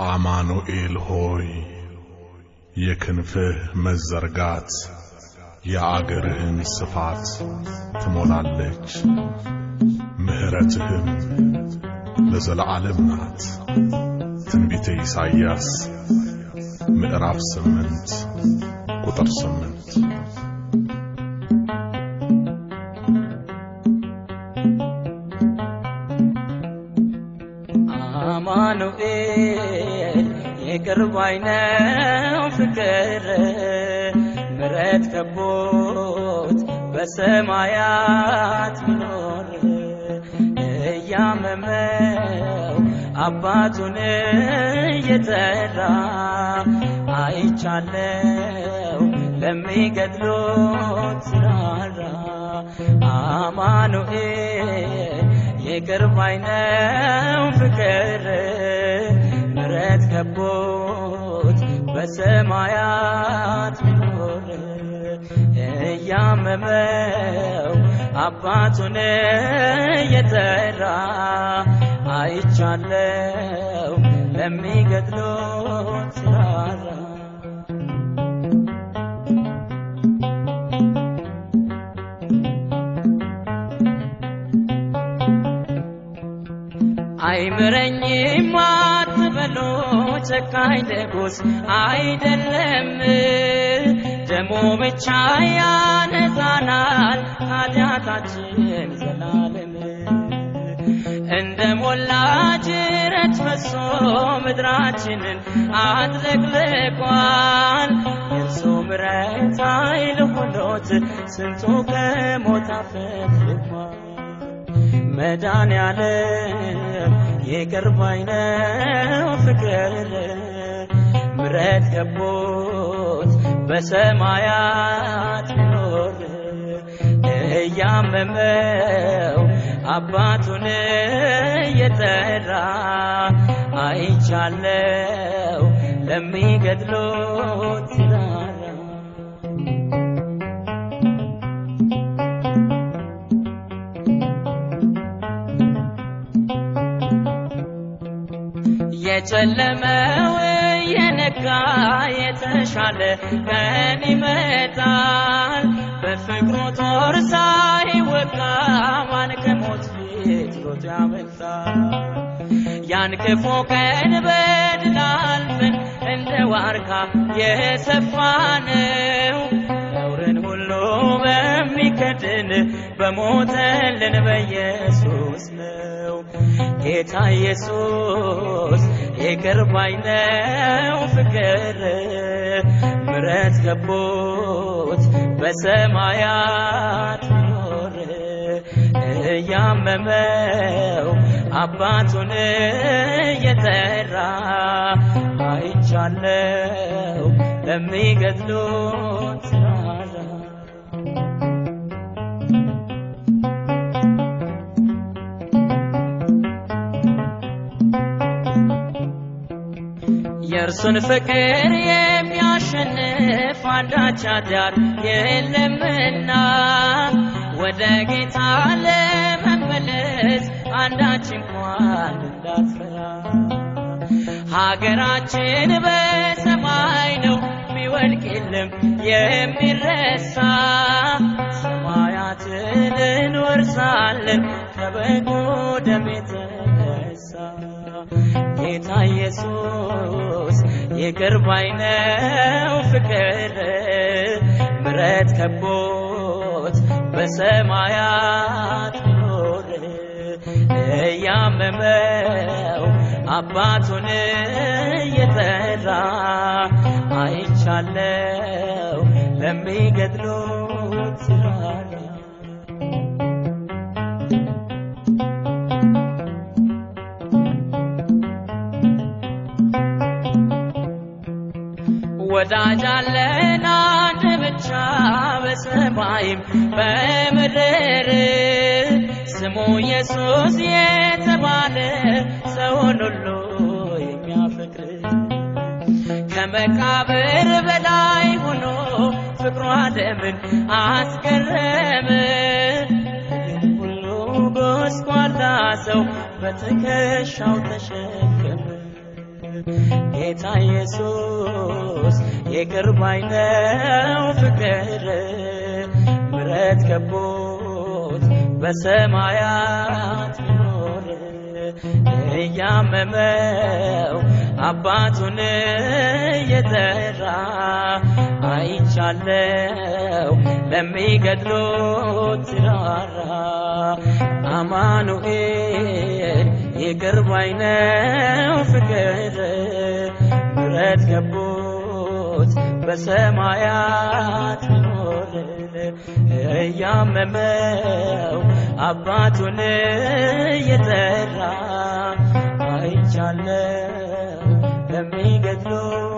አማኑኤል ሆይ የክንፍህ መዘርጋት የአገርህን ስፋት ትሞላለች ምህረትህም ለዘላለም ናት። ትንቢተ ኢሳይያስ ምዕራፍ 8 ቁጥር 8 አማኑኤል የቅርብ አይነው ፍቅር ምሕረት ከቦት በሰማያት ሚኖር እያመመው አባቱን እየጠራ አይቻለው ለሚገድሉት ሲራራ አማኑኤል የቅርብ አይነው ፍቅር ምሕረት ከቦት በሰማያት ሚኖር እያመመው አባቱን እየጠራ አይቻለው ለሚገድሉት ሲራራ አይምረኝም አትበሉ ጨካኝ ንጉሥ አይደለም ደሙ ብቻ ያነጻናል ኃጢአታችን ዘላለም እንደ ሞላ ጅረት ፈሶ ምድራችንን አጥለቅልቋል የእርሱ ምሕረት ኃይል ሆኖት ስንቱ ከሞት አፈትልቋል መድኃኔዓለም የቅርብ አይነው ፍቅር ምሕረት ከቦት በሰማያት ሚኖር እያመመው አባቱን እየጠራ አይቻለው ለሚገድሉት ሲራራ የጨለመው የነጋ የተሻለ ቀን ይመጣል በፍቅሩ ጦር ሳይወጋ ማን ከሞት ፊት ሮጦ ያመልጣል ያን ክፉ ቀን በድል አልፈን እንደ ዋርካ የሰፋነው ነውርን ሁሉ በሚከድን በሞተልን በኢየሱስ ነው ጌታ ኢየሱስ የቅርብ አይነው ፍቅር ምሕረት ከቦት በሰማያት ሚኖር እያመመው አባቱን እየጠራ አይቻለው ለሚገድሉት ሲራራ የእርሱን ፍቅር የሚያሸንፍ አንዳች ኃጢአት የለምና ወደ ጌታ ለመመለስ አንዳች እንኳን እንዳትፈራ ሀገራችን በሰማይ ነው ቢወድቅ የለም የሚረሳ ሰማያትን እንወርሳለን ከበጉ ደም የተነሳ ጌታ ኢየሱስ የቅርብ አይነው ፍቅር ምሕረት ከቦት በሰማያት ሚኖር እያመመው አባቱን እየጠራ አይቻለው ለሚገድሉት ሲራራ ወዳጅ አለን አንድ ብቻ በሰማይም በምድር ስሙ ኢየሱስ የተባለ ሰውን ሁሉ የሚያፈቅር ከመቃብር በላይ ሆኖ ፍቅሩ ዓለምን አስገረመ ሁሉ ጎስቋላ ሰው በትከሻው ተሸከመ ጌታ ኢየሱስ ይቅር ባይ ነው ፍቅር ምሕረት ከቦት በሰማያት ኖር እያመመው አባቱን እየጠራ አይቻለው ለሚገድሉት ራራ አማኑኤል ይቅር ባይ ነው ፍቅር ምሕረት ከቦት በሰማያት ኖር እያመመው አባቱን እየጠራ አይቻለው ለሚገድሉት